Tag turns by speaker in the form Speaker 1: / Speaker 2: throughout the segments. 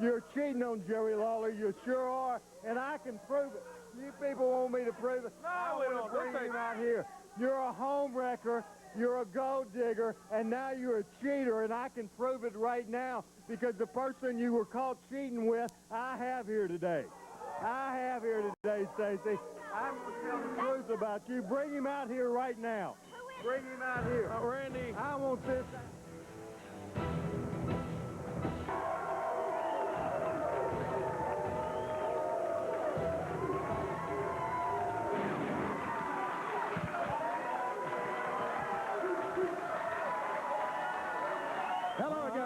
Speaker 1: You're cheating on Jerry Lawler. You sure are, and I can prove it. You people want me to prove it. I want to bring him out here. You're a home wrecker. You're a gold digger, and now you're a cheater, and I can prove it right now because the person you were caught cheating with, I have here today. I have here today, Stacy. I'm going to tell the truth about you. Bring him out here right now. Bring him out here.
Speaker 2: Randy.
Speaker 1: I want this.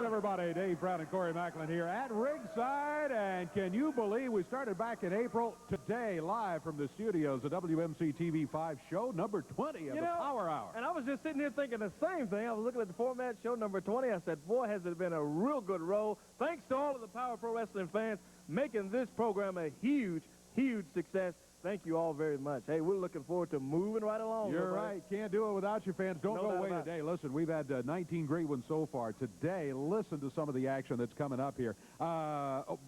Speaker 3: Everybody, Dave Brown and Corey Macklin here at ringside, and can you believe we started back in April? Today, live from the studios of WMC TV 5 show number 20 of the Power Hour.
Speaker 2: And I was just sitting here thinking the same thing. I was looking at the format, show number 20. I said, boy, has it been a real good roll. Thanks to all of the Power Pro Wrestling fans making this program a huge, huge success. Thank you all very much. Hey, we're looking forward to moving right along.
Speaker 3: You're right. Can't do it without you, fans. Don't go away today. Listen, we've had 19 great ones so far. Today, listen to some of the action that's coming up here.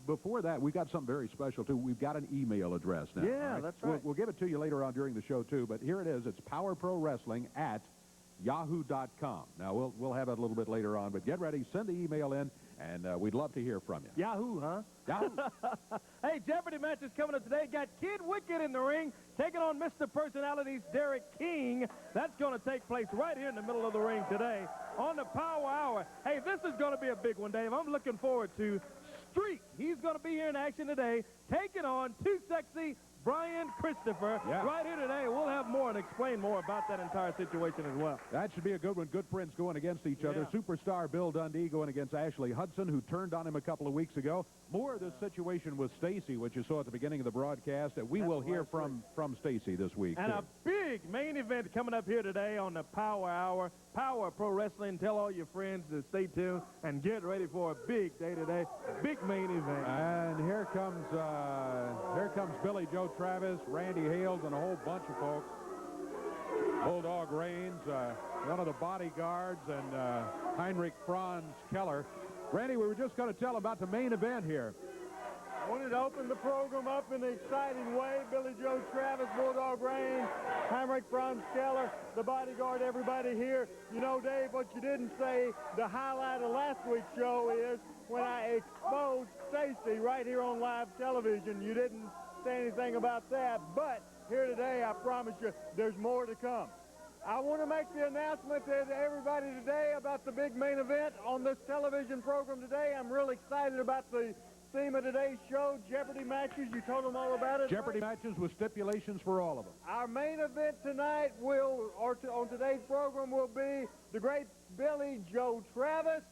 Speaker 3: Before that, we got something very special, too. We've got an email address now.
Speaker 2: Yeah, that's right.
Speaker 3: We'll give it to you later on during the show, too. But here it is. It's powerprowrestling@yahoo.com. Now, we'll have it a little bit later on, but get ready. Send the email in, and we'd love to hear from you.
Speaker 2: Yahoo, huh?
Speaker 3: Yahoo.
Speaker 2: Hey, Jeopardy match is coming up today. Got Kid Wikkid in the ring, taking on Mr. Personality's Derrick King. That's going to take place right here in the middle of the ring today on the Power Hour. Hey, this is going to be a big one, Dave. I'm looking forward to Street. He's going to be here in action today, taking on Too Sexy Brian Christopher. Right here today. We'll have more and explain more about that entire situation as well.
Speaker 3: That should be a good one. Good friends going against each other. Superstar Bill Dundee going against Ashley Hudson, who turned on him a couple of weeks ago. More of this situation with Stacy, which you saw at the beginning of the broadcast, that we will hear from Stacy this week.
Speaker 2: And a big main event coming up here today on the Power Hour. Power Pro Wrestling. Tell all your friends to stay tuned and get ready for a big day today. Big main event.
Speaker 3: And here comes Billy Joe Travis, Randy Hales, and a whole bunch of folks. Bulldog Reigns, one of the bodyguards, and Heinrich Franz Keller. Randy, we were just going to tell about the main event here.
Speaker 1: I wanted to open the program up in an exciting way. Billy Joe Travis, Bulldog Reigns, Heinrich Franz Keller, the bodyguard, everybody here. You know, Dave, what you didn't say, the highlight of last week's show is when I exposed Stacy right here on live television. You didn't say anything about that, but here today, I promise you, there's more to come. I want to make the announcement to everybody today about the big main event on this television program today. I'm really excited about the theme of today's show, Jeopardy matches. You told them all about it.
Speaker 3: Jeopardy matches with stipulations for all of them.
Speaker 1: Our main event tonight on today's program will be the great Billy Joe Travis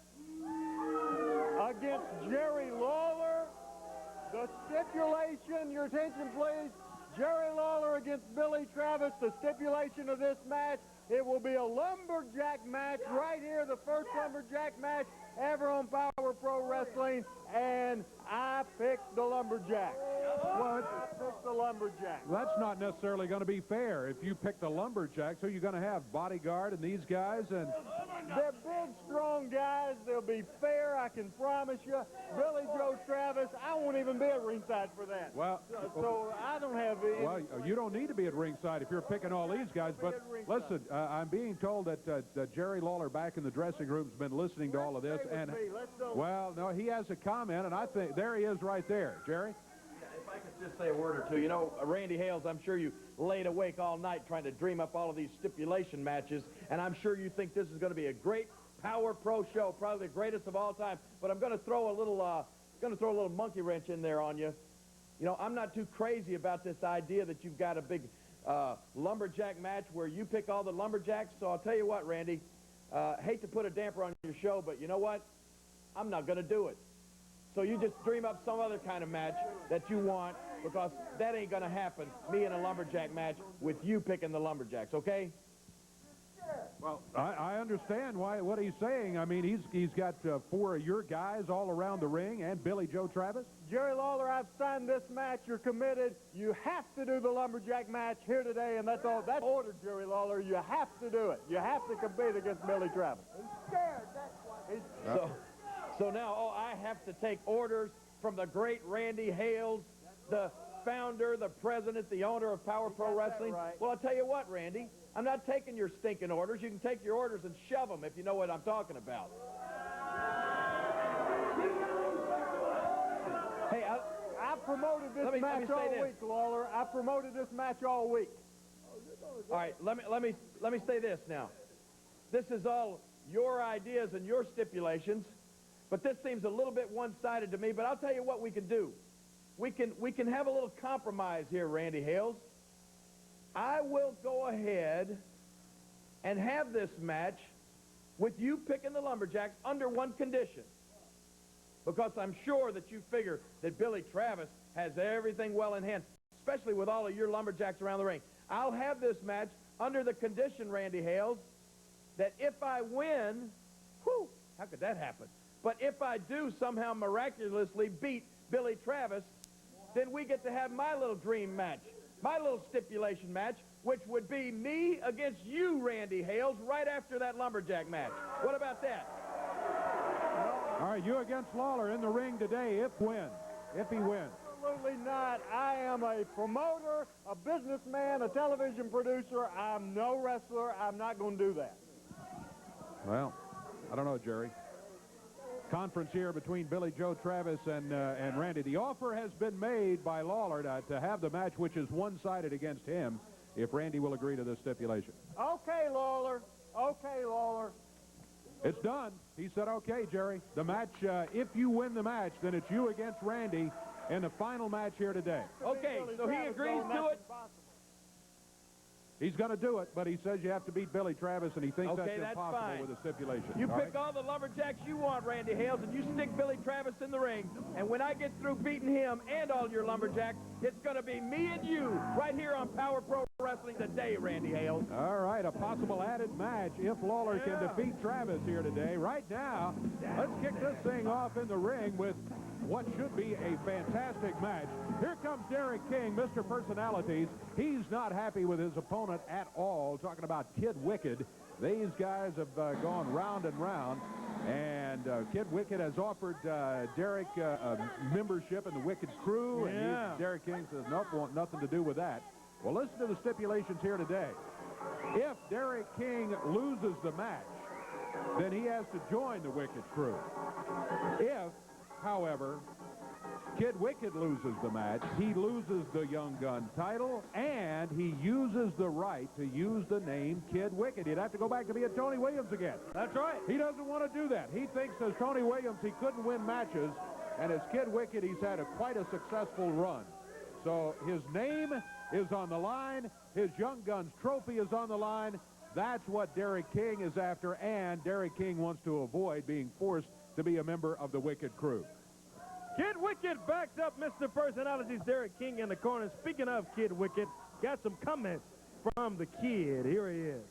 Speaker 1: against Jerry Lawler. The stipulation, your attention please, Jerry Lawler against Billy Travis. The stipulation of this match, it will be a lumberjack match right here, the first lumberjack match ever on Power Pro Wrestling, and I picked the lumberjack. What? I picked the lumberjack.
Speaker 3: That's not necessarily going to be fair. If you pick the lumberjacks, who are you going to have? Bodyguard and these guys? And
Speaker 1: they're big, strong guys. They'll be fair, I can promise you. Billy Joe Travis, I won't even be at ringside for that.
Speaker 3: Well,
Speaker 1: so I don't have any.
Speaker 3: Well, you don't need to be at ringside if you're picking all these guys. But listen, I'm being told that Jerry Lawler back in the dressing room has been listening to all of this. And well, no, he has a comment, and I think there he is right there. Jerry?
Speaker 4: If I could just say a word or two. You know, Randy Hales, I'm sure you laid awake all night trying to dream up all of these stipulation matches, and I'm sure you think this is going to be a great Power Pro show, probably the greatest of all time. But I'm going to throw a little monkey wrench in there on you. You know, I'm not too crazy about this idea that you've got a big lumberjack match where you pick all the lumberjacks. So I'll tell you what, Randy, hate to put a damper on your show, but you know what? I'm not going to do it. So you just dream up some other kind of match that you want, because that ain't going to happen, me in a lumberjack match with you picking the lumberjacks, okay?
Speaker 3: Well, I understand what he's saying. I mean, he's got 4 of your guys all around the ring and Billy Joe Travis.
Speaker 1: Jerry Lawler, I've signed this match. You're committed. You have to do the lumberjack match here today, and that's all. That's ordered, Jerry Lawler. You have to do it. You have to compete against Billy Travis. He's scared, that's why.
Speaker 4: So now, I have to take orders from the great Randy Hales, the founder, the president, the owner of Power Pro Wrestling.
Speaker 1: Right.
Speaker 4: Well, I'll tell you what, Randy, I'm not taking your stinking orders. You can take your orders and shove them if you know what I'm talking about. Hey,
Speaker 1: I promoted this
Speaker 4: let me
Speaker 1: match
Speaker 4: say
Speaker 1: all
Speaker 4: this.
Speaker 1: week, Lawler. I promoted this match all week.
Speaker 4: all right, let me say this now. This is all your ideas and your stipulations, but this seems a little bit one-sided to me. But I'll tell you what we can do. We can have a little compromise here, Randy Hales. I will go ahead and have this match with you picking the Lumberjacks under one condition. Because I'm sure that you figure that Billy Travis has everything well in hand, especially with all of your Lumberjacks around the ring. I'll have this match under the condition, Randy Hales, that if I win, whew, how could that happen? But if I do somehow miraculously beat Billy Travis, then we get to have my little dream match, my little stipulation match, which would be me against you, Randy Hales, right after that Lumberjack match. What about that?
Speaker 3: All right, you against Lawler in the ring today if he wins.
Speaker 1: Absolutely not. I am a promoter, a businessman, a television producer. I'm no wrestler. I'm not going to do that.
Speaker 3: Well, I don't know, Jerry. Conference here between Billy Joe Travis and Randy. The offer has been made by Lawler to have the match, which is one-sided against him, if Randy will agree to this stipulation.
Speaker 1: Okay, Lawler. Okay, Lawler.
Speaker 3: It's done. He said, okay, Jerry. The match, if you win the match, then it's you against Randy in the final match here today.
Speaker 4: Okay, so he agrees to it.
Speaker 3: He's going to do it, but he says you have to beat Billy Travis, and he thinks
Speaker 4: Okay,
Speaker 3: that's
Speaker 4: that's
Speaker 3: impossible
Speaker 4: fine.
Speaker 3: with a stipulation.
Speaker 4: You
Speaker 3: all
Speaker 4: pick
Speaker 3: right?
Speaker 4: all the Lumberjacks you want, Randy Hales, and you stick Billy Travis in the ring. And when I get through beating him and all your Lumberjacks, it's going to be me and you right here on Power Pro Wrestling today, Randy Hales.
Speaker 3: All right, a possible added match if Lawler can defeat Travis here today. Right now, let's kick this thing off in the ring with what should be a fantastic match. Here comes Derrick King, Mr. Personalities. He's not happy with his opponent at all. Talking about Kid Wikkid. These guys have gone round and round. And Kid Wikkid has offered Derrick membership in the Wikkid crew.
Speaker 2: Yeah.
Speaker 3: And Derrick King says, nope, want nothing to do with that. Well, listen to the stipulations here today. If Derrick King loses the match, then he has to join the Wikkid crew. If, however, Kid Wikkid loses the match, he loses the Young Gun title, and he uses the right to use the name Kid Wikkid. He'd have to go back to being Tony Williams again.
Speaker 2: That's right.
Speaker 3: He doesn't want to do that. He thinks as Tony Williams he couldn't win matches, and as Kid Wikkid he's had quite a successful run. So his name is on the line. His Young Guns trophy is on the line. That's what Derrick King is after, and Derrick King wants to avoid being forced to be a member of the Wikkid crew.
Speaker 2: Kid Wikkid backs up Mr. Personalities, Derrick King in the corner. Speaking of Kid Wikkid, got some comments from the Kid. Here he is.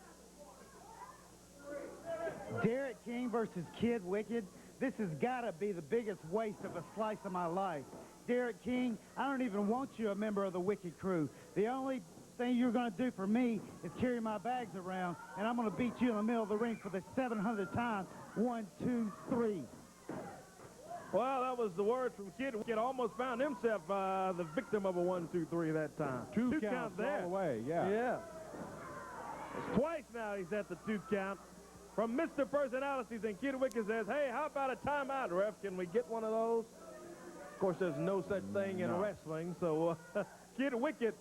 Speaker 5: Derrick King versus Kid Wikkid. This has got to be the biggest waste of a slice of my life. Derrick King, I don't even want you a member of the Wikkid crew. The only thing you're going to do for me is carry my bags around, and I'm going to beat you in the middle of the ring for the 700th time. 1, 2, 3.
Speaker 2: Well, that was the word from Kid Wikkid. Almost found himself the victim of a 1, 2, 3 that time.
Speaker 3: Two counts
Speaker 2: there.
Speaker 3: all the way, yeah.
Speaker 2: Yeah. It's twice now he's at the 2 count. From Mr. Personalities, and Kid Wikkid says, hey, how about a timeout, ref? Can we get one of those? Of course, there's no such thing in wrestling, so Kid Wikkid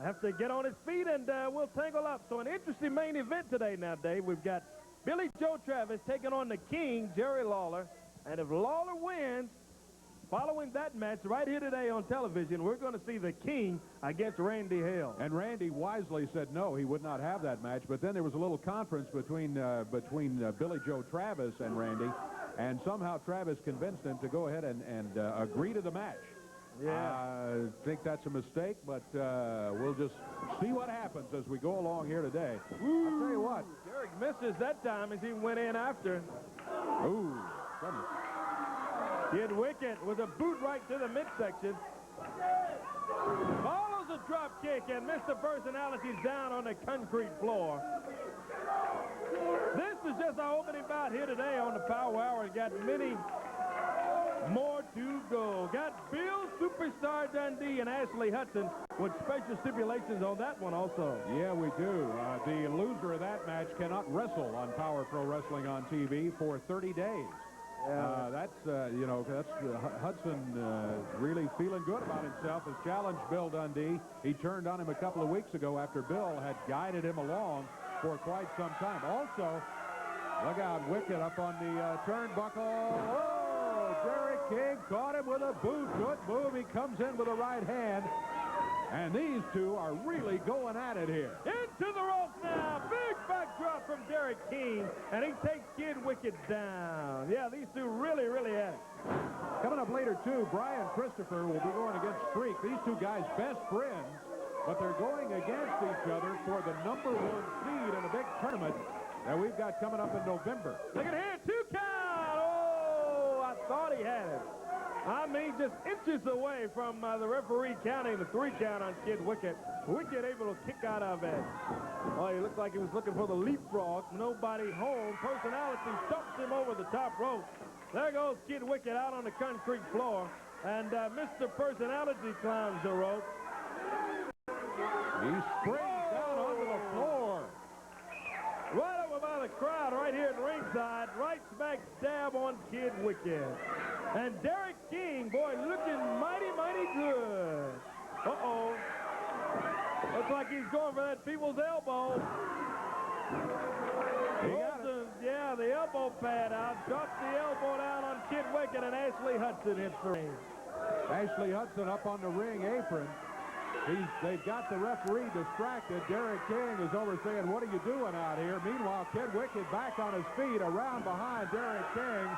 Speaker 2: have to get on his feet, and we'll tangle up. So an interesting main event today now, Dave. We've got Billy Joe Travis taking on the King, Jerry Lawler. And if Lawler wins, following that match right here today on television, we're going to see the King against Randy Hales.
Speaker 3: And Randy wisely said no, he would not have that match. But then there was a little conference between Billy Joe Travis and Randy, and somehow Travis convinced him to go ahead and agree to the match.
Speaker 2: Yeah.
Speaker 3: I think that's a mistake, but we'll just see what happens as we go along here today. I'll tell you what.
Speaker 2: Derrick misses that time as he went in after.
Speaker 3: Ooh, goodness.
Speaker 2: Kid Wikkid with a boot right to the midsection. Follows a drop kick, and Mr. Personality's down on the concrete floor. This is just our opening bout here today on the Power Hour. We got many More to go. Got Bill Superstar Dundee and Ashley Hudson with special stipulations on that one also.
Speaker 3: Yeah, we do. The loser of that match cannot wrestle on Power Pro Wrestling on TV for 30 days. Hudson really feeling good about himself. Has challenged Bill Dundee. He turned on him a couple of weeks ago after Bill had guided him along for quite some time. Also, look out, Wikkid up on the turnbuckle. Oh, Derrick King caught him with a boot. Good move. He comes in with a right hand. And these two are really going at it here.
Speaker 2: Into the ropes now. Big backdrop from Derrick King. And he takes Kid Wikkid down. Yeah, these two really at it.
Speaker 3: Coming up later, too, Brian Christopher will be going against Streak. These two guys, best friends, but they're going against each other for the #1 seed in a big tournament that we've got coming up in November.
Speaker 2: Look at here, 2 count. Oh, I thought he had it. I mean, just inches away from the referee counting the 3 count on Kid Wikkid. Wikkid able to kick out of it. Oh, he looked like he was looking for the leapfrog. Nobody home. Personality dumps him over the top rope. There goes Kid Wikkid out on the concrete floor. And Mr. Personality climbs the rope.
Speaker 3: He springs down onto the floor.
Speaker 2: Right over by the crowd right here at ringside. Right smack dab on Kid Wikkid. And Derrick King, boy, looking mighty good. Uh-oh. Looks like he's going for that people's elbow. Yeah, the elbow pad out. Drops the elbow down on Kid Wikkid, and Ashley Hudson hits the ring.
Speaker 3: Ashley Hudson up on the ring apron. They've got the referee distracted. Derrick King is over saying, "What are you doing out here?" Meanwhile, Kid Wikkid back on his feet, around behind Derrick King.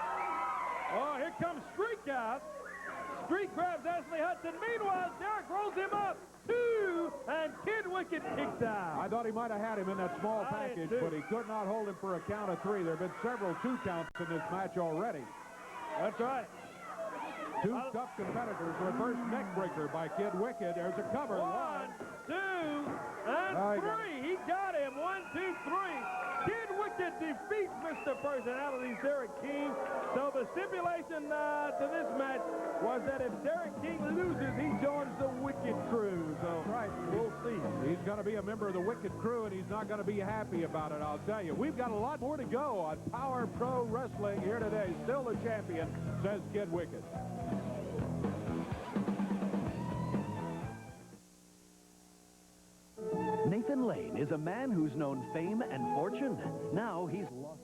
Speaker 2: Oh, here comes Streak out. Streak grabs Ashley Hudson. Meanwhile, Derrick rolls him up. 2, and Kid Wikkid kicks out.
Speaker 3: I thought he might have had him in that small package, but he could not hold him for a count of 3. There have been several 2 counts in this match already.
Speaker 2: That's right.
Speaker 3: 2 tough competitors. Reverse neck breaker by Kid Wikkid. There's a cover.
Speaker 2: 1, 2, and 3. He got him. 1, 2, 3. Kid Wikkid defeats Mr. Personality's Derrick King. So the stipulation to this match was that if Derrick King loses, he joins the Wikkid crew. So we'll see.
Speaker 3: He's going to be a member of the Wikkid crew, and he's not going to be happy about it, I'll tell you. We've got a lot more to go on Power Pro Wrestling here today. Still the champion, says Kid Wikkid.
Speaker 6: Nathan Lane is a man who's known fame and fortune. Now he's lost.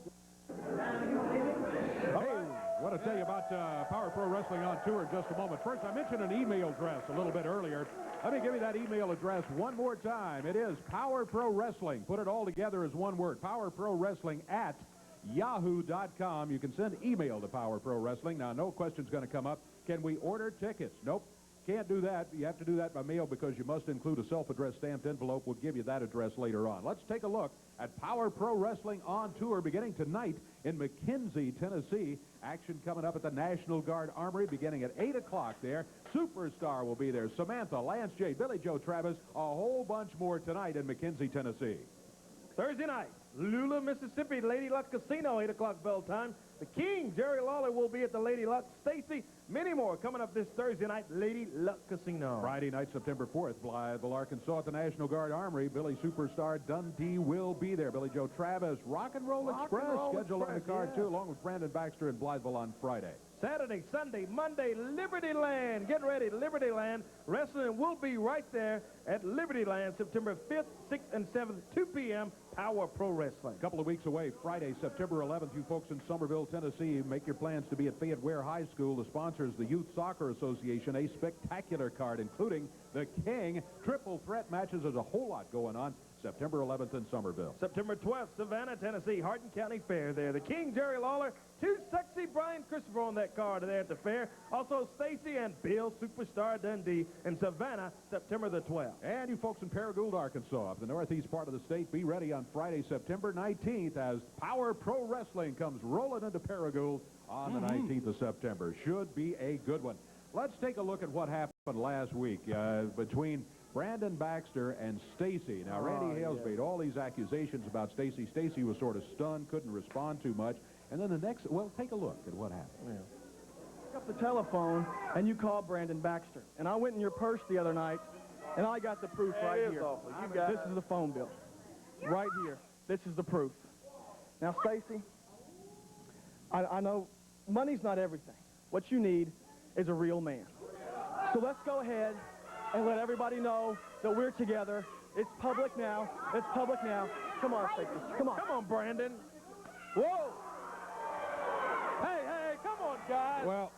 Speaker 3: Hey, what to tell you about Power Pro Wrestling on tour in just a moment. First, I mentioned an email address a little bit earlier. Let me give you that email address one more time. It is Power Pro Wrestling. Put it all together as one word. Power Pro Wrestling at yahoo.com. You can send email to Power Pro Wrestling. Now, no question's going to come up. Can we order tickets? Nope. Can't do that. You have to do that by mail because you must include a self-addressed stamped envelope. We'll give you that address later on. Let's take a look at Power Pro Wrestling on tour beginning tonight in McKenzie, Tennessee. Action coming up at the National Guard Armory beginning at 8 o'clock there. Superstar will be there. Samantha, Lance J, Billy Joe Travis, a whole bunch more tonight in McKenzie, Tennessee.
Speaker 2: Thursday night, Lula, Mississippi, Lady Luck Casino, 8 o'clock bell time. The King, Jerry Lawler, will be at the Lady Luck. Stacy, many more coming up this Thursday night, Lady Luck Casino.
Speaker 3: Friday night, September 4th, Blytheville, Arkansas at the National Guard Armory. Billy Superstar Dundee will be there. Billy Joe Travis, Rock and Roll Express, scheduled on the card, too, along with Brandon Baxter in Blytheville on Friday.
Speaker 2: Saturday, Sunday, Monday, Liberty Land. Get ready, Liberty Land. Wrestling will be right there at Liberty Land, September 5th, 6th, and 7th, 2 p.m., Power Pro Wrestling.
Speaker 3: A couple of weeks away, Friday, September 11th, you folks in Somerville, Tennessee, make your plans to be at Fayette Ware High School. The sponsors, the Youth Soccer Association, a spectacular card, including the King. Triple threat matches. There's a whole lot going on. September 11th in Somerville.
Speaker 2: September 12th, Savannah, Tennessee, Hardin County Fair there. The King, Jerry Lawler, 2 sexy Brian Christopher on that card there at the fair. Also, Stacy and Bill Superstar Dundee in Savannah, September the 12th.
Speaker 3: And you folks in Paragould, Arkansas, up the northeast part of the state, be ready on Friday, September 19th as Power Pro Wrestling comes rolling into Paragould on the 19th of September. Should be a good one. Let's take a look at what happened last week between Brandon Baxter and Stacy. Now, Randy Hales made all these accusations about Stacy. Stacy was sort of stunned, couldn't respond too much. And then the next, well, take a look at what happened.
Speaker 7: up the telephone and you called Brandon Baxter. And I went in your purse the other night, and I got the proof right here. This is the phone bill. Right here. This is the proof. Now, Stacy, I know money's not everything. What you need is a real man. So let's go ahead and let everybody know that we're together. It's public now. It's public now. Come on, Stacy. Come on.
Speaker 2: Come on, Brandon. Whoa. Hey, come on, guys.
Speaker 3: Well,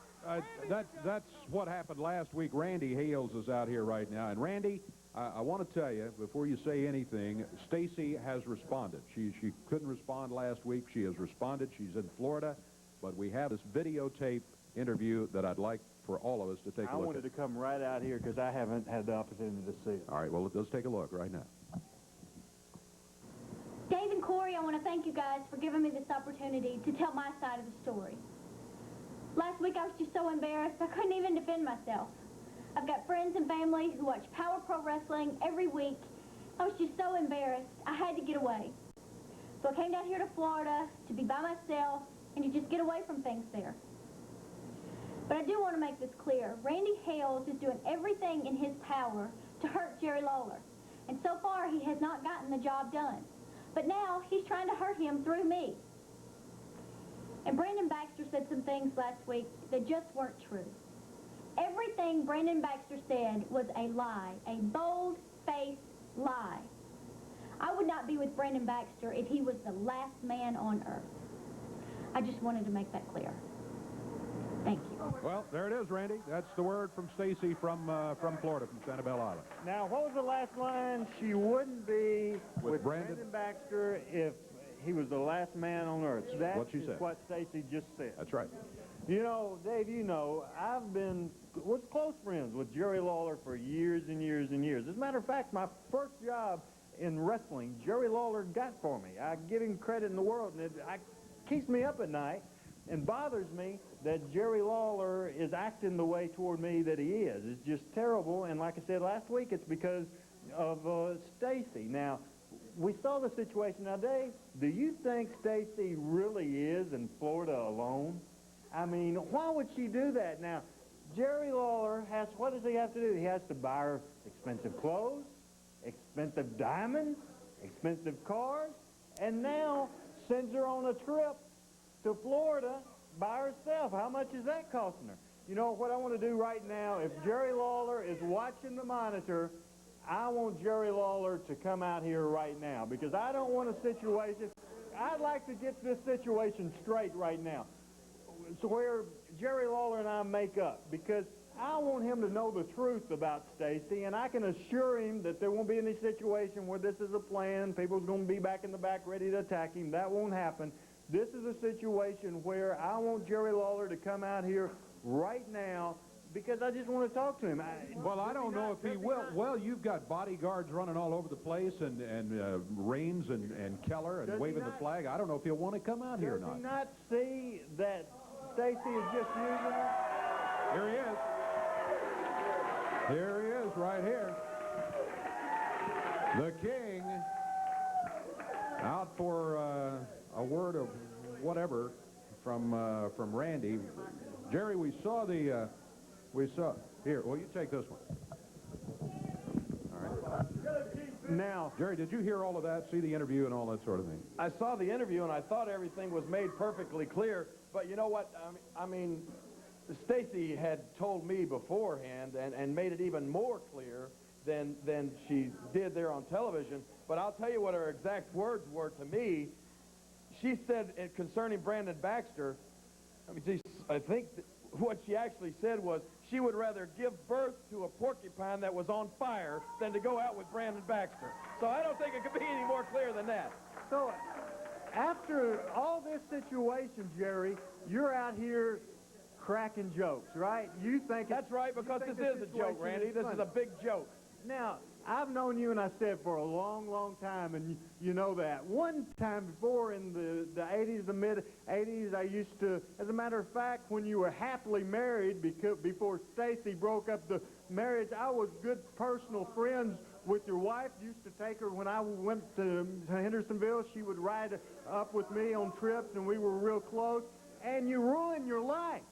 Speaker 3: that's what happened last week. Randy Hales is out here right now. And Randy, I want to tell you, before you say anything, Stacy has responded. She couldn't respond last week. She has responded. She's in Florida. But we have this videotape interview that I'd like for all of us to take a look at.
Speaker 1: I wanted to come right out here because I haven't had the opportunity to see it.
Speaker 3: All right, well, let's take a look right now.
Speaker 8: Dave and Corey, I want to thank you guys for giving me this opportunity to tell my side of the story. Last week I was just so embarrassed I couldn't even defend myself. I've got friends and family who watch Power Pro Wrestling every week. I was just so embarrassed I had to get away. So I came down here to Florida to be by myself and to just get away from things there. But I do want to make this clear. Randy Hales is doing everything in his power to hurt Jerry Lawler. And so far, he has not gotten the job done. But now, he's trying to hurt him through me. And Brandon Baxter said some things last week that just weren't true. Everything Brandon Baxter said was a lie, a bold-faced lie. I would not be with Brandon Baxter if he was the last man on earth. I just wanted to make that clear. Thank you.
Speaker 3: Well, there it is, Randy. That's the word from Stacy from Florida, from Sanibel Island.
Speaker 1: Now, what was the last line? She wouldn't be with Brandon Baxter if he was the last man on earth. That
Speaker 3: what she
Speaker 1: is
Speaker 3: said.
Speaker 1: What Stacy just said.
Speaker 3: That's right.
Speaker 1: You know, Dave, you know, was close friends with Jerry Lawler for years and years and years. As a matter of fact, my first job in wrestling, Jerry Lawler got for me. I give him credit in the world, and it keeps me up at night and bothers me that Jerry Lawler is acting the way toward me that he is. It's just terrible, and like I said last week, it's because of Stacy. Now, we saw the situation. Now, Dave, do you think Stacy really is in Florida alone? I mean, why would she do that? Now, Jerry Lawler what does he have to do? He has to buy her expensive clothes, expensive diamonds, expensive cars, and now sends her on a trip to Florida by herself. How much is that costing her? You know what I want to do right now? If Jerry Lawler is watching the monitor, I want Jerry Lawler to come out here right now because I don't want a situation. I'd like to get this situation straight right now. So where Jerry Lawler and I make up, because I want him to know the truth about Stacy, and I can assure him that there won't be any situation where this is a plan, people's going to be back in the back ready to attack him. That won't happen. This is a situation where I want Jerry Lawler to come out here right now because I just want to talk to him.
Speaker 3: Well, I don't know if he will. Well, you've got bodyguards running all over the place and Raines and Keller and waving the flag. I don't know if he'll want to come out here or not.
Speaker 1: Does he not see that Stacy is just using him?
Speaker 3: Here he is. Here he is, right here. The King out for a word of whatever from Randy. Jerry, we saw here. Well, you take this one. All right.
Speaker 1: Now,
Speaker 3: Jerry, did you hear all of that? See the interview and all that sort of thing?
Speaker 4: I saw the interview, and I thought everything was made perfectly clear. But you know what? I mean, Stacy had told me beforehand and made it even more clear than she did there on television. But I'll tell you what her exact words were to me. She said concerning Brandon Baxter, I think what she actually said was she would rather give birth to a porcupine that was on fire than to go out with Brandon Baxter. So I don't think it could be any more clear than that.
Speaker 1: so after all this situation, Jerry, you're out here cracking jokes, right? You think
Speaker 4: That's right, because this is a joke, Randy. This is a big joke.
Speaker 1: Now, I've known you, and I said for a long, long time, and you know that. One time before in the 80s, the mid-80s, I used to, as a matter of fact, when you were happily married, before Stacy broke up the marriage, I was good personal friends with your wife. Used to take her when I went to Hendersonville. She would ride up with me on trips, and we were real close. And you ruined your life.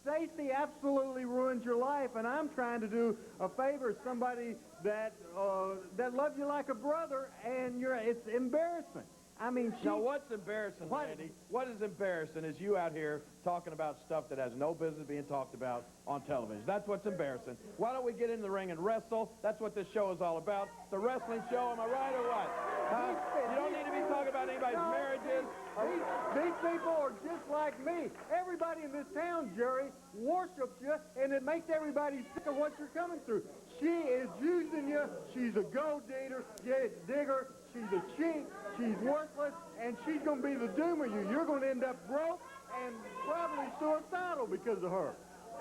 Speaker 1: Stacy absolutely ruined your life, and I'm trying to do a favor to somebody that loves you like a brother, and it's embarrassing. I mean,
Speaker 4: Now, what's embarrassing, Randy? What is embarrassing is you out here talking about stuff that has no business being talked about on television. That's what's embarrassing. Why don't we get in the ring and wrestle? That's what this show is all about. It's a wrestling show. Am I right or what? Huh? You don't need to be talking about anybody's marriages.
Speaker 1: These people are just like me. Everybody in this town, Jerry, worships you, and it makes everybody sick of what you're coming through. She is using you. She's a gold digger. She's a cheat. She's worthless, and she's going to be the doom of you. You're going to end up broke and probably suicidal because of her.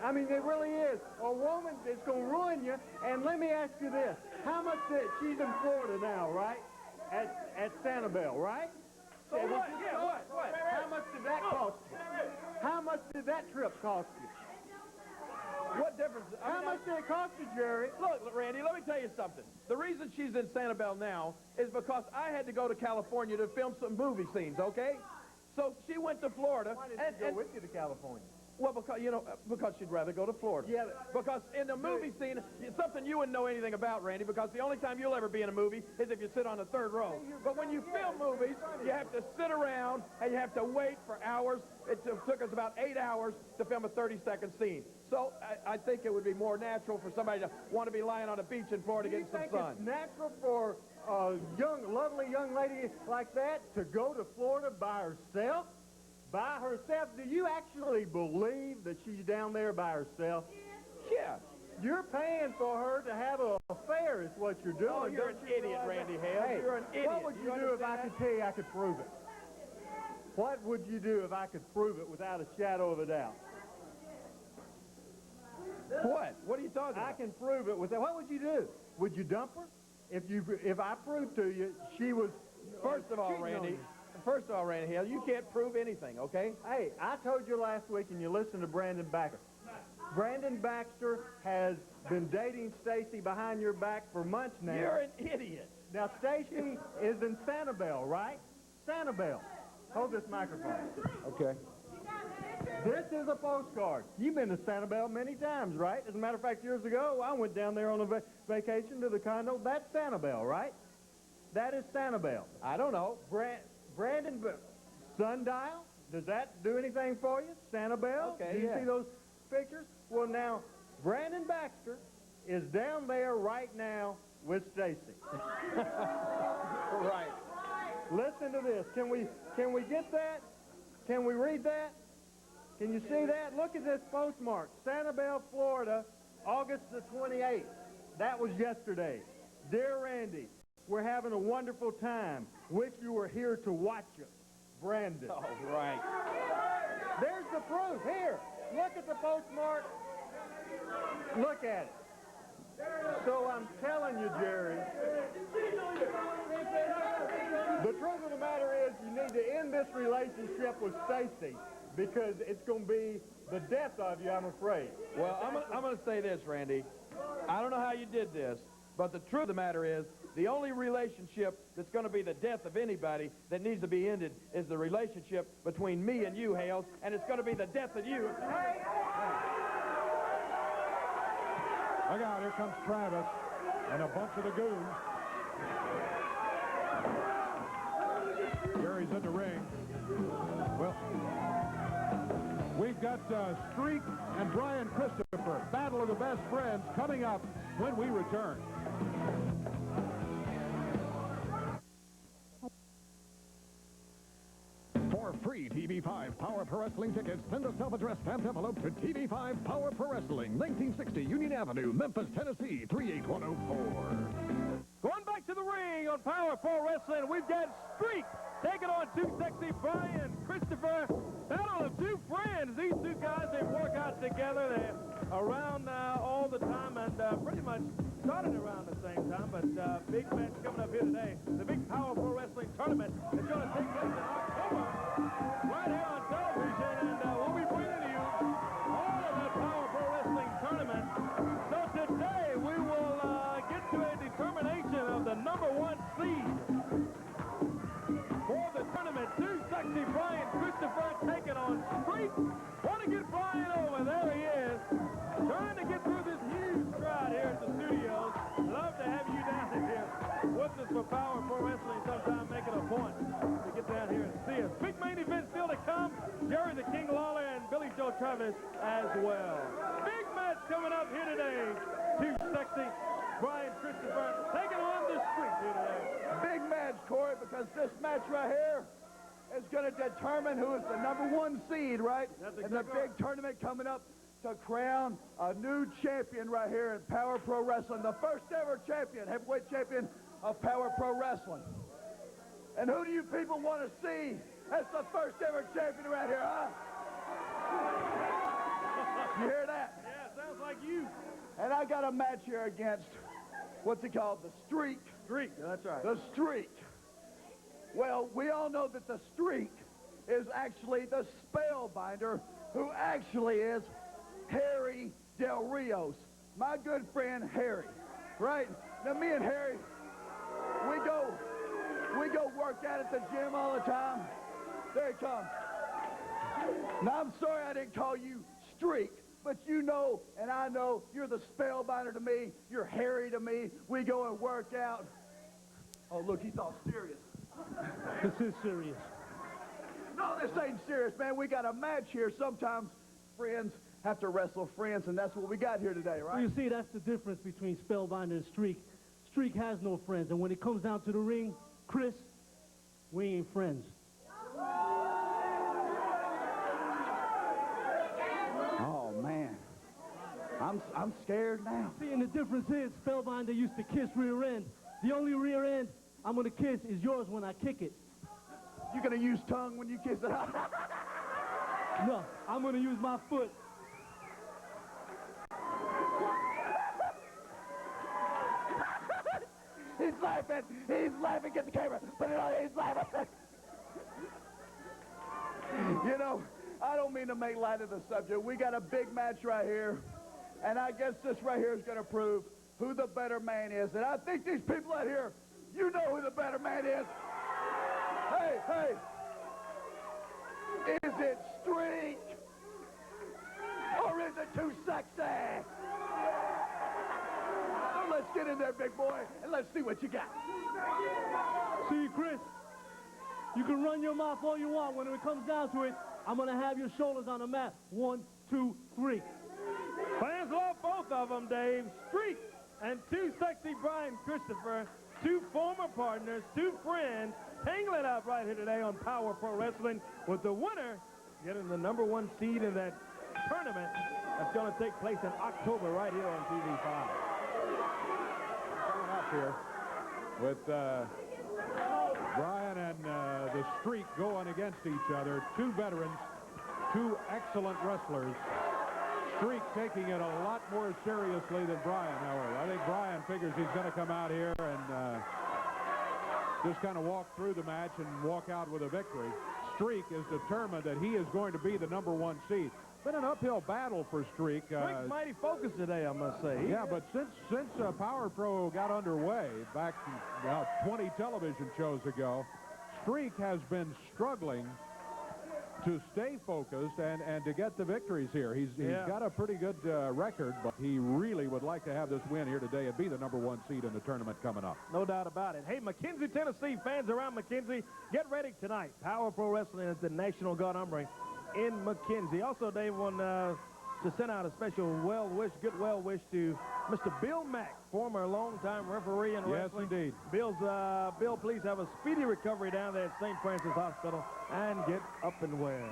Speaker 1: I mean, it really is. A woman that's going to ruin you. And let me ask you this. How much she's in Florida now, right? At Sanibel, right?
Speaker 4: So what? Yeah, what?
Speaker 1: How much did that cost you? How much did that trip cost you?
Speaker 4: What difference?
Speaker 1: How much did it cost you, Jerry?
Speaker 4: Look, Randy, let me tell you something. The reason she's in Sanibel now is because I had to go to California to film some movie scenes, okay? So she went to Florida.
Speaker 1: Why didn't she go with you to California?
Speaker 4: Well, because she'd rather go to Florida.
Speaker 1: Yeah.
Speaker 4: Because in the movie scene, it's something you wouldn't know anything about, Randy, because the only time you'll ever be in a movie is if you sit on the third row. But when you film movies, you have to sit around and you have to wait for hours. It took us about 8 hours to film a 30-second scene. So I think it would be more natural for somebody to want to be lying on a beach in Florida getting some sun.
Speaker 1: Do you think it's natural for a lovely young lady like that to go to Florida by herself? By herself? Do you actually believe that she's down there by herself?
Speaker 4: Yeah.
Speaker 1: You're paying for her to have an affair is what you're doing.
Speaker 4: Oh, you're an idiot, Randy Hales.
Speaker 1: Hey,
Speaker 4: you're an idiot.
Speaker 1: What would you do if I could tell you I could prove it? What would you do if I could prove it without a shadow of a doubt?
Speaker 4: What? What are you talking about?
Speaker 1: I can prove it without. What would you do? Would you dump her? If I proved to you she was
Speaker 4: First of all, Randy Hales, you can't prove anything, okay?
Speaker 1: Hey, I told you last week, and you listened to Brandon Baxter. Brandon Baxter has been dating Stacy behind your back for months now.
Speaker 4: You're an idiot.
Speaker 1: Now, Stacy is in Sanibel, right? Sanibel. Hold this microphone.
Speaker 4: Okay.
Speaker 1: This is a postcard. You've been to Sanibel many times, right? As a matter of fact, years ago, I went down there on a vacation to the condo. That's Sanibel, right? That is Sanibel.
Speaker 4: I don't know.
Speaker 1: Brandon, sundial? Does that do anything for you? Sanibel?
Speaker 4: Okay,
Speaker 1: Do you see those pictures? Well, now, Brandon Baxter is down there right now with Stacy.
Speaker 4: Right.
Speaker 1: Listen to this. Can we get that? Can we read that? Can you see that? Look at this postmark. Sanibel, Florida, August the 28th. That was yesterday. Dear Randy, we're having a wonderful time. Wish you were here to watch us. Brandon.
Speaker 4: Oh, right.
Speaker 1: There's the proof. Here. Look at the postmark. Look at it. So I'm telling you, Jerry, the truth of the matter is you need to end this relationship with Stacy because it's going to be the death of you, I'm afraid.
Speaker 4: Well, I'm going to say this, Randy. I don't know how you did this, but the truth of the matter is the only relationship that's going to be the death of anybody that needs to be ended is the relationship between me and you, Hales, and it's going to be the death of you.
Speaker 3: Look out, here comes Travis and a bunch of the goons. Jerry's in the ring. Well, we've got Streak and Brian Christopher, Battle of the Best Friends, coming up when we return.
Speaker 9: For free TV5 Power Pro Wrestling tickets, send a self-addressed stamped envelope to TV5 Power Pro Wrestling, 1960 Union Avenue, Memphis, Tennessee, 38104.
Speaker 2: Going back to the ring on Power Pro Wrestling, we've got Streak taking on Too Sexy Brian Christopher. Battle of two friends. These two guys, they work out together. They're around all the time and pretty much started around the same time. But big match coming up here today. The big Power Pro Wrestling tournament is going to take place in October right here on television. And we'll be bringing to you all of that Power Pro Wrestling tournament. So today we will get to a determination of the #1 seed for the tournament. Too Sexy Brian Christopher taking on Streak. Want to get Brian over. There he Stacy, Brian Christopher, taking on the Streak here today.
Speaker 10: Big match, Corey, because this match right here is going to determine who is the #1 seed, right? In the big tournament coming up to crown a new champion right here in Power Pro Wrestling, the first ever champion, heavyweight champion of Power Pro Wrestling. And who do you people want to see as the first ever champion right here, huh? You hear that?
Speaker 2: Yeah, sounds like you.
Speaker 10: And I got a match here against, what's it called, the Streak.
Speaker 2: Streak, that's right.
Speaker 10: The Streak. Well, we all know that the Streak is actually the spellbinder, who actually is Harry Del Rios, my good friend Harry, right? Now, me and Harry, we go work out at the gym all the time. There he comes. Now, I'm sorry I didn't call you Streak, but you know, and I know, you're the spellbinder to me. You're Harry to me. We go and work out. Oh, look, he's all serious.
Speaker 11: This is serious.
Speaker 10: No, this ain't serious, man. We got a match here. Sometimes friends have to wrestle friends, and that's what we got here today, right?
Speaker 11: Well, you see, that's the difference between Spellbinder and Streak. Streak has no friends, and when it comes down to the ring, Chris, we ain't friends.
Speaker 10: Oh, man. I'm scared now.
Speaker 11: See, and the difference is Spellbinder used to kiss rear end. The only rear end I'm going to kiss is yours when I kick it.
Speaker 10: You going to use tongue when you kiss it?
Speaker 11: No, I'm going to use my foot.
Speaker 10: He's laughing. He's laughing. Get the camera. Put it on. He's laughing. You know, I don't mean to make light of the subject. We got a big match right here, and I guess this right here is going to prove who the better man is. And I think these people out here, you know who the better man is. Hey, hey. Is it Streak? Or is it too sexy? So let's get in there, big boy, and let's see what you got.
Speaker 11: See, Chris, you can run your mouth all you want. When it comes down to it, I'm going to have your shoulders on the mat. 1, 2, 3.
Speaker 2: Fans love both of them, Dave. Streak and Too Sexy Brian Christopher, two former partners, two friends, tangling out right here today on Power Pro Wrestling, with the winner getting the #1 seed in that tournament that's going to take place in October right here on TV5.
Speaker 3: Coming up here with Brian and the Streak going against each other. Two veterans, two excellent wrestlers. Streak taking it a lot more seriously than Brian, however. I think Brian figures he's going to come out here and just kind of walk through the match and walk out with a victory. Streak is determined that he is going to be the #1 seed. Been an uphill battle for Streak.
Speaker 2: Streak's mighty focused today, I must say.
Speaker 3: Yeah, but since Power Pro got underway back about 20 television shows ago, Streak has been struggling to stay focused and to get the victories here. He's got a pretty good record, but he really would like to have this win here today and be the #1 seed in the tournament coming up.
Speaker 2: No doubt about it. Hey, McKenzie, Tennessee, fans around McKenzie, get ready tonight. Power Pro Wrestling at the National Guard Armory in McKenzie. Also, Dave wanted to send out a special good well wish to Mr. Bill Mack, former longtime referee in wrestling.
Speaker 3: Yes, indeed.
Speaker 2: Bill, please have a speedy recovery down there at St. Francis Hospital and get up and well.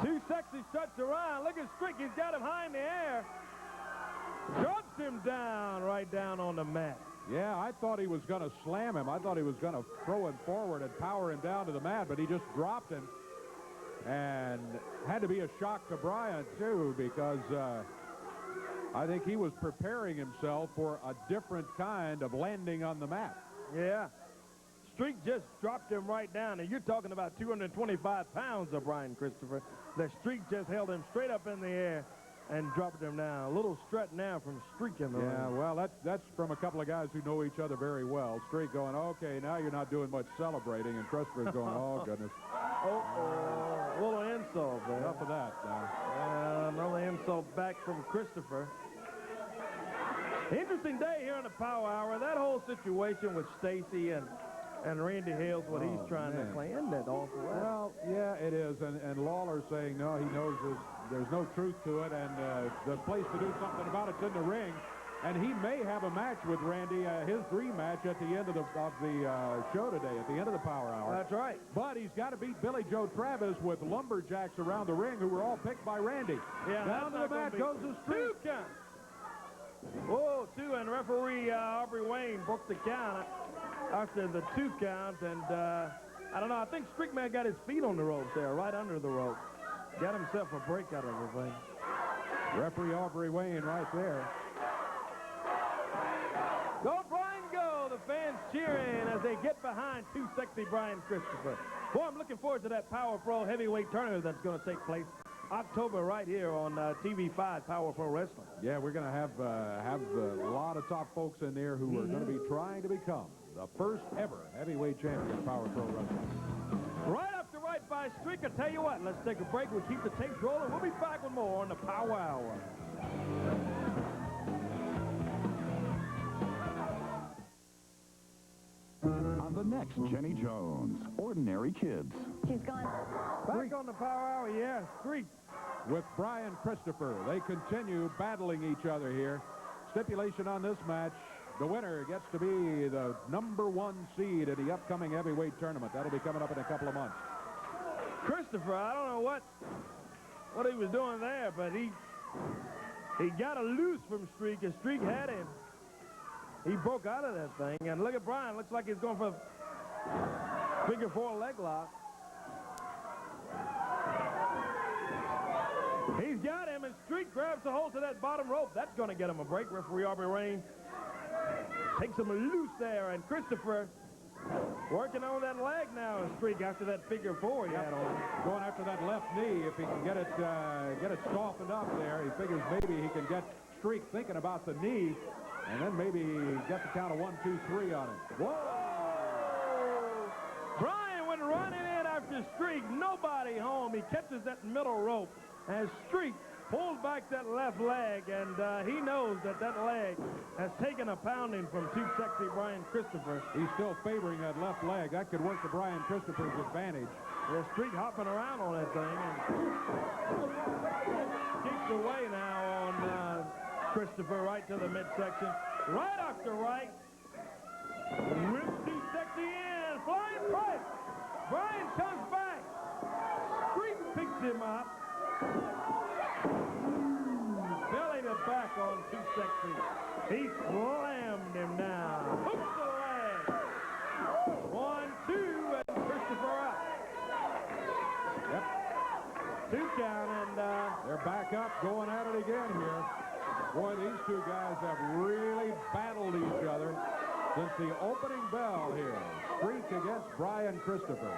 Speaker 2: Too Sexy shuts around. Look at Streak. He's got him high in the air. Drops him down, right down on the mat.
Speaker 3: Yeah, I thought he was going to slam him. I thought he was going to throw him forward and power him down to the mat, but he just dropped him. And had to be a shock to Brian, too, because I think he was preparing himself for a different kind of landing on the mat.
Speaker 2: Yeah. Streak just dropped him right down, and you're talking about 225 pounds of Brian Christopher. The Streak just held him straight up in the air and dropped him down. A little strut now from Streak in the ring.
Speaker 3: Well, that's from a couple of guys who know each other very well. Streak going, okay, now you're not doing much celebrating, and Christopher's going, oh, goodness.
Speaker 2: A little insult there.
Speaker 3: Enough of that now.
Speaker 2: Another insult back from Christopher. Interesting day here in the Power Hour. That whole situation with Stacy and Randy Hales, what he's trying to play, isn't that awful?
Speaker 3: Well, yeah, it is. And Lawler saying, no, he knows there's no truth to it, and the place to do something about it's in the ring. And he may have a match with Randy, his dream match at the end of the show today, at the end of the Power Hour.
Speaker 2: That's right.
Speaker 3: But he's got to beat Billy Joe Travis with Lumberjacks around the ring, who were all picked by Randy.
Speaker 2: Yeah,
Speaker 3: down to the mat goes the streak.
Speaker 2: 2 count. Whoa, 2, and referee Aubrey Wayne broke the count after the 2 count, and I don't know, I think Streakman got his feet on the ropes there, right under the rope. Got himself a break out of the thing.
Speaker 3: Referee Aubrey Wayne right there.
Speaker 2: Go, Brian, go! The fans cheering as they get behind Too Sexy Brian Christopher. Boy, I'm looking forward to that Power Pro heavyweight tournament that's going to take place October right here on TV5 Power Pro Wrestling.
Speaker 3: Yeah, we're going to have a lot of top folks in there who are going to be trying to become the first ever heavyweight champion of Power Pro Wrestling.
Speaker 2: Right after right by Streak. I tell you what, let's take a break. We'll keep the tapes rolling. We'll be back with more on the Power Hour.
Speaker 9: On the next Jenny Jones, Ordinary Kids.
Speaker 8: She's gone.
Speaker 2: Back on the Power Hour, yeah, Streak.
Speaker 3: With Brian Christopher, they continue battling each other here. Stipulation on this match, the winner gets to be the #1 seed in the upcoming heavyweight tournament. That'll be coming up in a couple of months.
Speaker 2: Christopher, I don't know what he was doing there, but he got a loose from Streak, and Streak had him. He broke out of that thing, and look at Brian. Looks like he's going for a figure 4 leg lock. He's got him, and Streak grabs the hold to that bottom rope. That's going to get him a break. Referee Aubrey Wayne takes him loose there, and Christopher working on that leg now, Streak, after that figure 4 he had on.
Speaker 3: Going after that left knee, if he can get it softened up there, he figures maybe he can get Streak thinking about the knee, and then maybe get the count of 1, 2, 3 on him.
Speaker 2: Whoa! Brian went running in after Streak. Nobody home. He catches that middle rope as Streak pulls back that left leg, and he knows that leg has taken a pounding from Too Sexy Brian Christopher.
Speaker 3: He's still favoring that left leg. That could work to Brian Christopher's advantage.
Speaker 2: Yeah, Streak hopping around on that thing, and kicks away now on Christopher right to the midsection. Right after right. Rips Too Sexy in. Flying price. Brian comes back. Streak picks him up. Belly to back on Too Sexy. He slammed him now. Hooks the leg. 1, 2, and Christopher up.
Speaker 3: Yep.
Speaker 2: 2 count, and
Speaker 3: they're back up, going at it again here. Boy, these two guys have really battled each other since the opening bell here. Streak against Brian Christopher.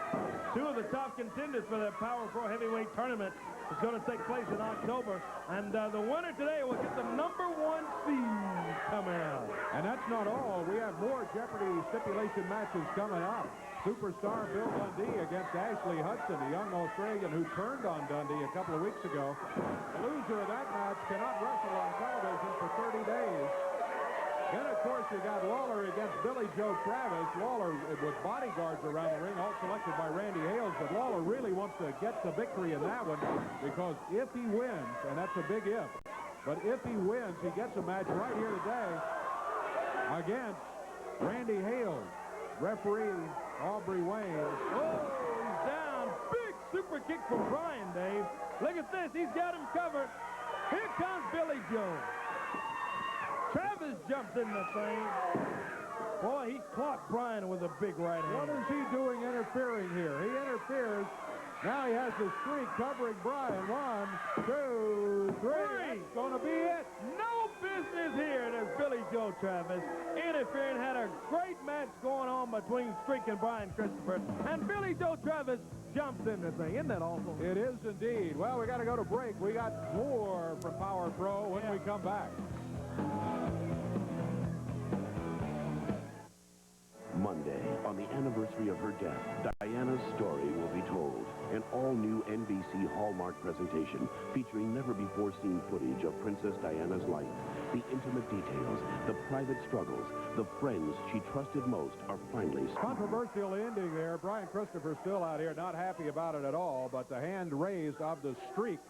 Speaker 2: 2 of the top contenders for the Power Pro Heavyweight Tournament is going to take place in October. And the winner today will get the #1 seed coming out.
Speaker 3: And that's not all. We have more Jeopardy stipulation matches coming up. Superstar Bill Dundee against Ashley Hudson, the young Australian who turned on Dundee a couple of weeks ago. The loser of that match cannot wrestle on television for 30 days. Then, of course, you got Lawler against Billy Joe Travis. Lawler with bodyguards around the ring, all selected by Randy Hales, but Lawler really wants to get the victory in that one because if he wins, and that's a big if, but if he wins, he gets a match right here today against Randy Hales. Referee Aubrey Wayne.
Speaker 2: Oh, he's down. Big super kick from Brian, Dave. Look at this. He's got him covered. Here comes Billy Joe. Travis jumps in the thing. Boy, he clocked Brian with a big right hand.
Speaker 3: What is he doing interfering here? He interferes. Now he has the Streak covering Brian. 1, 2, 3. That's going to be it.
Speaker 2: No business here. There's Billy Joe Travis interfering. Had a great match going on between Streak and Brian Christopher. And Billy Joe Travis jumps in the thing. Isn't that awful?
Speaker 3: It is indeed. Well, we got to go to break. We got more from Power Pro when we come back.
Speaker 12: Monday, on the anniversary of her death, Diana's story will be told. An all-new NBC Hallmark presentation featuring never-before-seen footage of Princess Diana's life. The intimate details, the private struggles, the friends she trusted most are finally...
Speaker 3: Controversial ending there. Brian Christopher still out here, not happy about it at all, but the hand raised of the Streak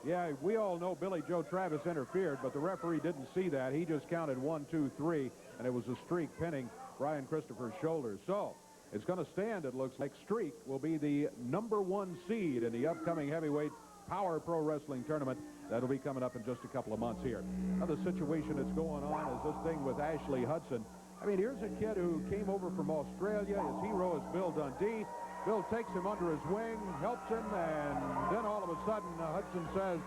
Speaker 3: Yeah, we all know Billy Joe Travis interfered, but the referee didn't see that. He just counted 1, 2, 3, and it was a streak pinning Brian Christopher's shoulders. So it's going to stand, it looks like. Streak will be the #1 seed in the upcoming heavyweight Power Pro Wrestling tournament. That'll be coming up in just a couple of months here. Another situation that's going on is this thing with Ashley Hudson. I mean, here's a kid who came over from Australia. His hero is Bill Dundee. Bill takes him under his wing, helps him, and then all of a sudden Hudson says,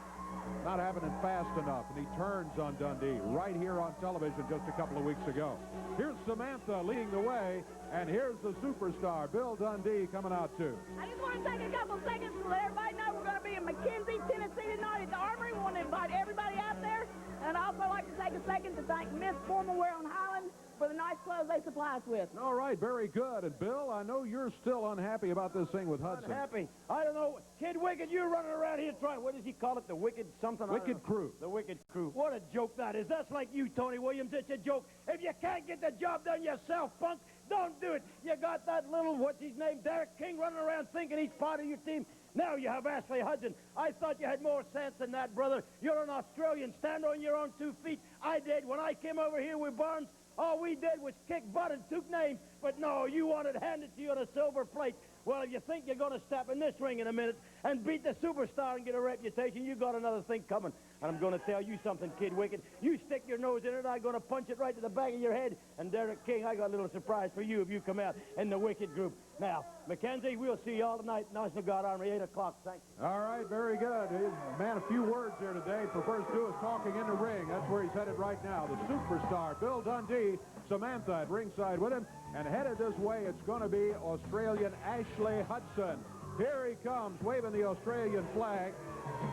Speaker 3: not happening fast enough, and he turns on Dundee right here on television just a couple of weeks ago. Here's Samantha leading the way, and here's the superstar, Bill Dundee, coming out too.
Speaker 13: I just want to take a couple seconds to let everybody know we're going to be in McKenzie, Tennessee tonight at the Armory. We want to invite everybody out there, and I'd also like to take a second to thank Miss Formal Wear on Highland for the nice clothes they supply us with.
Speaker 3: All right, very good. And Bill, I know you're still unhappy about this thing with Hudson.
Speaker 14: Unhappy? I don't know. Kid Wikkid, you're running around here trying, what does he call it, the Wikkid something?
Speaker 3: Wikkid Crew.
Speaker 14: The Wikkid Crew. What a joke that is. That's like you, Tony Williams. It's a joke. If you can't get the job done yourself, punk, don't do it. You got that little, what's his name, Derrick King running around thinking he's part of your team. Now you have Ashley Hudson. I thought you had more sense than that, brother. You're an Australian. Stand on your own 2 feet. I did. When I came over here with Barnes, all we did was kick butt and took names. But no, you wanted handed to you on a silver plate. Well, if you think you're going to step in this ring in a minute and beat the superstar and get a reputation, you got another thing coming. And I'm going to tell you something, Kid Wikkid. You stick your nose in it, I'm going to punch it right to the back of your head. And Derrick King, I got a little surprise for you if you come out in the Wikkid group. Now, Mackenzie, we'll see you all tonight, National Guard Armory, 8 o'clock. Thank you.
Speaker 3: All right, very good. Man, a few words here today. Prefers to do his talking in the ring. That's where he's headed right now. The superstar, Bill Dundee, Samantha at ringside with him. And headed this way, it's going to be Australian Ashley Hudson. Here he comes, waving the Australian flag.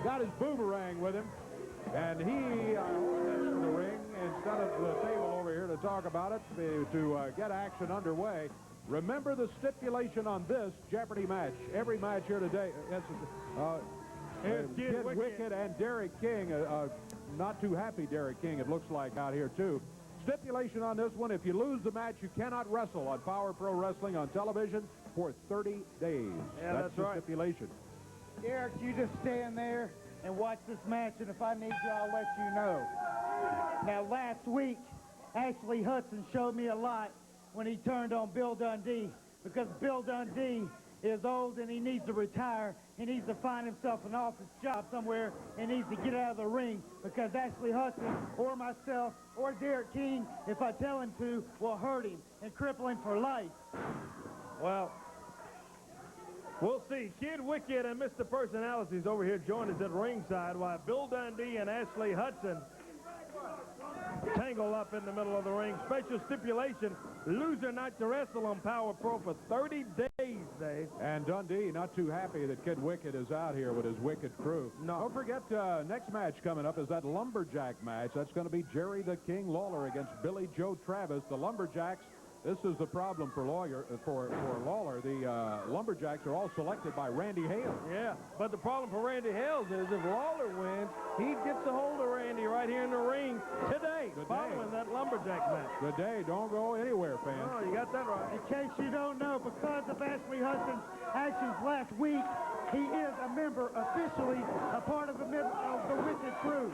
Speaker 3: Got his boomerang with him. And he in the ring instead of the table over here to talk about it, to get action underway. Remember the stipulation on this Jeopardy match. Every match here today, Kid Wikkid and Derrick King, not too happy Derrick King, it looks like, out here too. Stipulation on this one, if you lose the match, you cannot wrestle on Power Pro Wrestling on television for 30 days.
Speaker 5: Yeah,
Speaker 3: that's the
Speaker 5: right.
Speaker 3: stipulation.
Speaker 5: Derrick, you just stand there and watch this match, and if I need you, I'll let you know. Now, last week, Ashley Hudson showed me a lot when he turned on Bill Dundee, because Bill Dundee is old and he needs to retire. He needs to find himself an office job somewhere and needs to get out of the ring, because Ashley Hudson or myself or Derrick King, if I tell him to, will hurt him and cripple him for life.
Speaker 2: Well, we'll see. Kid Wikkid and Mr. Personalities over here join us at ringside while Bill Dundee and Ashley Hudson tangle up in the middle of the ring. Special stipulation, loser not to wrestle on Power Pro for 30 days, Dave.
Speaker 3: And Dundee not too happy that Kid Wikkid is out here with his Wikkid Crew.
Speaker 2: No.
Speaker 3: Don't forget, next match coming up is that Lumberjack match. That's going to be Jerry the King Lawler against Billy Joe Travis. The Lumberjacks, this is the problem for Lawler. The Lumberjacks are all selected by Randy Hales.
Speaker 2: Yeah, but the problem for Randy Hales is if Lawler wins, he gets a hold of Randy right here in the ring today, following that Lumberjack match.
Speaker 3: Good day. Don't go anywhere, fans.
Speaker 2: Oh, you got that right.
Speaker 5: In case you don't know, because of Ashley Hudson's actions last week, he is a member, officially, a part of the Wikkid Crew.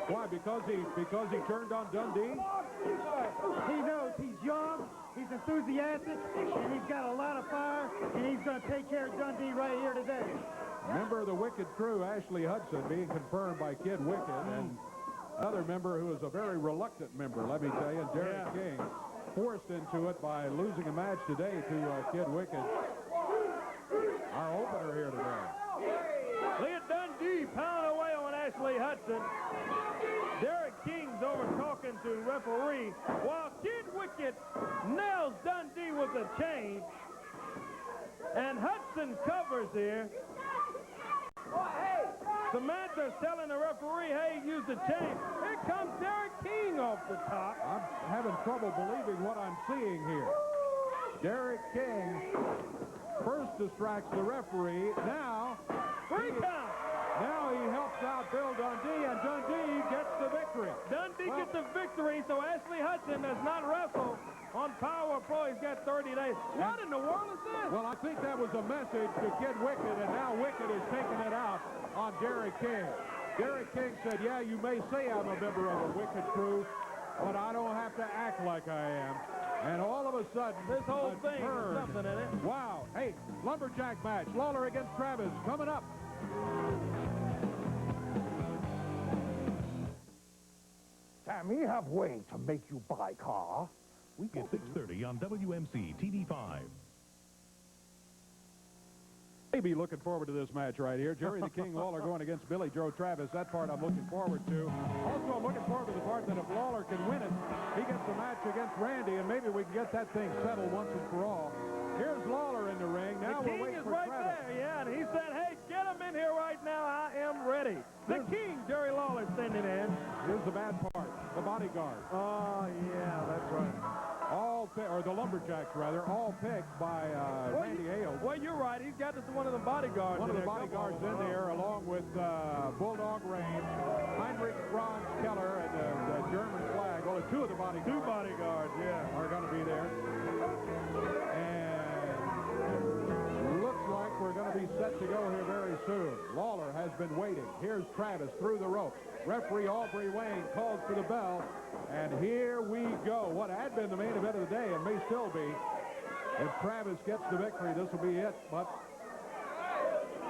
Speaker 3: Why? Because he turned on Dundee?
Speaker 5: He knows he's young, he's enthusiastic, and he's got a lot of fire, and he's going to take care of Dundee right here today.
Speaker 3: Member of the Wikkid Crew, Ashley Hudson, being confirmed by Kid Wikkid, and another member who is a very reluctant member, let me tell you, Derrick King, forced into it by losing a match today to Kid Wikkid. Our opener here today.
Speaker 2: Look at Dundee pounding away on Ashley Hudson. Derrick King's over talking to referee, while Kid Wikkid nails Dundee with a chain. And Hudson covers here. Samantha's telling the referee, hey, use the chain. Here comes Derrick King off the top.
Speaker 3: I'm having trouble believing what I'm seeing here. Derrick King first distracts the referee. Now, now he helps out Bill Dundee, and Dundee gets the victory.
Speaker 2: Dundee gets the victory, so Ashley Hudson does not wrestle on Power Pro. He's got 30 days. What in the world is this?
Speaker 3: Well, I think that was a message to Kid Wikkid, and now Wikkid is taking it out on Derrick King. Derrick King said, yeah, you may say I'm a member of the Wikkid crew, but I don't have to act like I am. And all of a sudden,
Speaker 2: this whole thing has something in it.
Speaker 3: Wow. Hey, Lumberjack match. Lawler against Travis coming up.
Speaker 9: Sammy, have way to make you buy car.
Speaker 15: At 6:30 on WMC TV5.
Speaker 3: Maybe looking forward to this match right here. Jerry the King Lawler going against Billy Joe Travis. That part I'm looking forward to. Also, I'm looking forward to the part that if Lawler can win it, he gets the match against Randy, and maybe we can get that thing settled once and for all. Here's Lawler in the ring. Now we're waiting for Travis.
Speaker 2: The King is right there, yeah, and he said, hey, get him in here right now. I am ready. The King, Jerry Lawler, sending in.
Speaker 3: Here's the bad part, the bodyguard.
Speaker 2: Oh, yeah, that's right.
Speaker 3: Or the Lumberjacks, rather, all picked by Randy Hales.
Speaker 2: Well, you're right. He's got one of the bodyguards
Speaker 3: One of the bodyguards in there, along with Bulldog Reigns, Heinrich Franz Keller, and the German flag. Only two of the bodyguards.
Speaker 2: Two bodyguards, yeah.
Speaker 3: Are going to be there. And looks like we're going to be set to go here very soon. Lawler has been waiting. Here's Travis through the ropes. Referee Aubrey Wayne calls for the bell. And here we go. What had been the main event of the day, and may still be. If Travis gets the victory, this will be it. But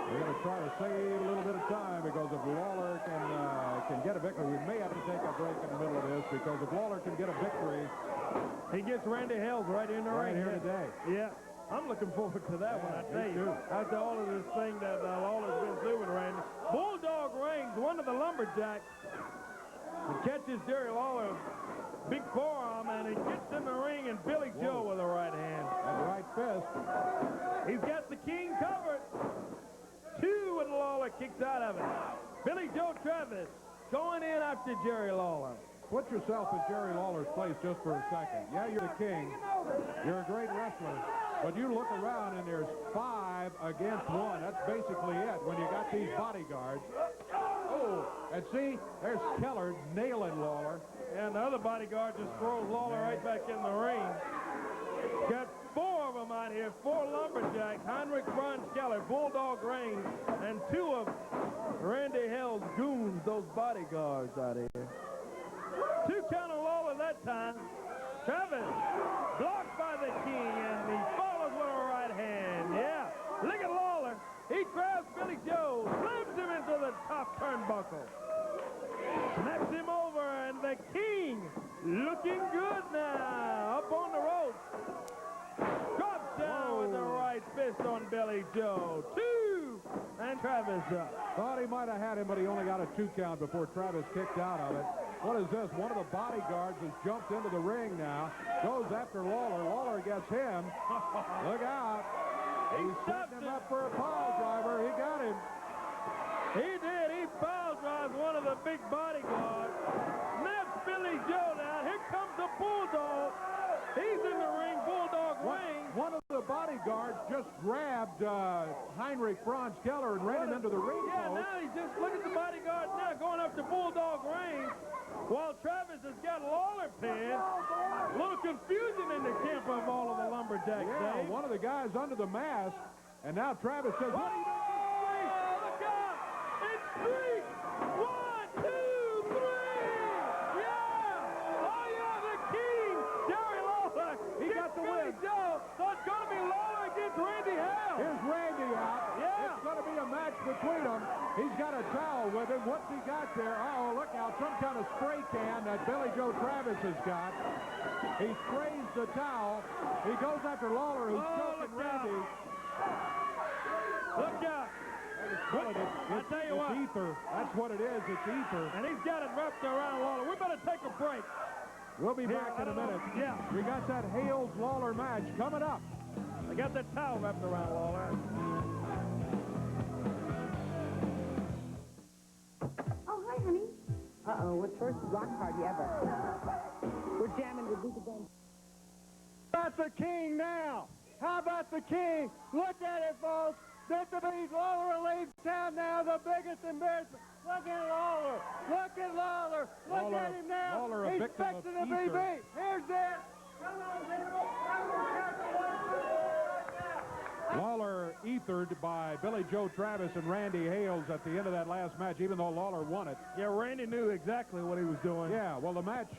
Speaker 3: we're going to try to save a little bit of time, because if Lawler can get a victory, we may have to take a break in the middle of this, because if Lawler can get a victory,
Speaker 2: he gets Randy Hales right in the ring
Speaker 3: here today.
Speaker 2: Yeah. I'm looking forward to that one, I tell you. After all of this thing that Lawler's been through with Randy. Bulldog Reigns, one of the Lumberjacks, he catches Jerry Lawler, big forearm, and he gets in the ring, and Billy Joe with a right hand.
Speaker 3: And right fist.
Speaker 2: He's got the King covered. Two, and Lawler kicks out of it. Billy Joe Travis going in after Jerry Lawler.
Speaker 3: Put yourself in Jerry Lawler's place just for a second. Yeah, you're the King. You're a great wrestler. But you look around, and there's 5 against 1. That's basically it when you got these bodyguards. Oh, and see, there's Keller nailing Lawler.
Speaker 2: And the other bodyguard just throws Lawler right back in the ring. Got 4 of them out here, 4 Lumberjacks, Heinrich Franz Keller, Bulldog Reigns, and 2 of Randy Hales' goons, those bodyguards out here. 2 count on Lawler that time. Travis blocked by the King, and he follows with a right hand. Yeah, look at Lawler. He grabs Billy Joe, slams him into the top turnbuckle. Snaps him over, and the King looking good now. Up on the ropes. Drops down with the right fist on Billy Joe. 2, and Travis up.
Speaker 3: Thought he might have had him, but he only got a 2 count before Travis kicked out of it. What is this? One of the bodyguards has jumped into the ring now. Goes after Lawler. Lawler gets him. Look out. He's setting him up for a pile driver. He got him.
Speaker 2: He did. He pile drives one of the big bodyguards. Snaps Billy Joe down. Here comes the Bulldog. He's in the ring. Bulldog Reigns.
Speaker 3: One of the bodyguards just grabbed Heinrich Franz Keller and ran him into the ring post.
Speaker 2: Yeah, now he's just, look at the bodyguard now going up to Bulldog Reigns, while Travis has got Lawler pinned. A little confusion in the camp of all of the Lumberjacks.
Speaker 3: Yeah, one of the guys under the mask, and now Travis says, what are you doing?
Speaker 2: Look out! It's 3! 1, 2, 3! Yeah! Oh, yeah, the King! Jerry Lawler!
Speaker 3: He got the win.
Speaker 2: Joe. So it's going to be Lawler against Randy Hales.
Speaker 3: Here's Randy out.
Speaker 2: Yeah.
Speaker 3: It's going to be a match between them. He's got a towel with him. What's he got there? Oh, look out. Some kind of spray can that Billy Joe Travis has got. He sprays the towel. He goes after Lawler, who's choking Randy.
Speaker 2: Look out. I tell you what.
Speaker 3: It's ether. That's what it is. It's ether.
Speaker 2: And he's got it wrapped around Lawler. We better take a break.
Speaker 3: We'll be back in a minute.
Speaker 2: Yeah.
Speaker 3: We got that Hales-Lawler match coming up.
Speaker 2: I got that towel wrapped around Lawler.
Speaker 16: Oh, hi, honey. Uh-oh, it's first rock party ever. We're jamming with Luke again.
Speaker 1: How about the King now? How about the King? Look at it, folks. This will be Lawler leaves town now, the biggest embarrassment. Look at Lawler. Look at Lawler. Look at him now.
Speaker 3: Lawler, a
Speaker 1: He's
Speaker 3: victim of
Speaker 1: fixing to be
Speaker 3: ether.
Speaker 1: beat. Here's that. Come on, people.
Speaker 3: Lawler ethered by Billy Joe Travis and Randy Hales at the end of that last match, even though Lawler won it.
Speaker 2: Yeah, Randy knew exactly what he was doing.
Speaker 3: Yeah, well, the match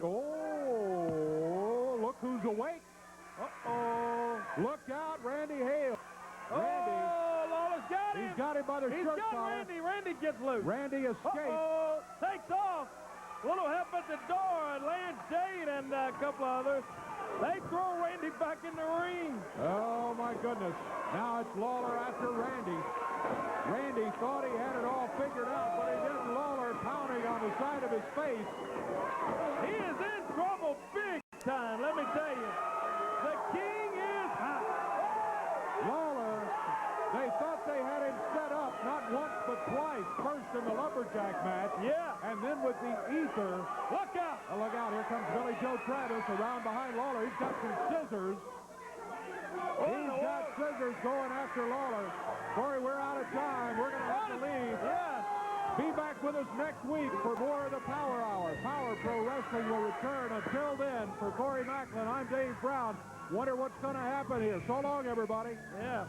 Speaker 3: oh, look who's awake.
Speaker 2: Uh-oh.
Speaker 3: Look out, Randy Hales.
Speaker 2: Randy. Oh, Lawler's got him.
Speaker 3: He's got him by the shirt collar.
Speaker 2: Randy. Randy gets loose.
Speaker 3: Randy escapes.
Speaker 2: Uh-oh. Takes off. Little help at the door. Lance Jade and a couple others. They throw Randy back in the ring.
Speaker 3: Oh, my goodness. Now it's Lawler after Randy. Randy thought he had it all figured out, but he didn't. Lawler pounding on the side of his face.
Speaker 2: He is in trouble big time, let me tell you. The king is hot.
Speaker 3: Lawler, they thought they had him set up not once but twice. First in the Lumberjack match.
Speaker 2: Yeah.
Speaker 3: And then with the ether.
Speaker 2: Look out.
Speaker 3: Oh, look out. Here comes Billy Joe Travis around behind Lawler. He's got some scissors. He's got scissors going after Lawler. Corey, we're out of time. We're going to have to leave.
Speaker 2: Yes.
Speaker 3: Be back with us next week for more of the Power Hour. Power Pro Wrestling will return. Until then, for Corey Macklin, I'm Dave Brown. Wonder what's going to happen here. So long, everybody.
Speaker 2: Yeah.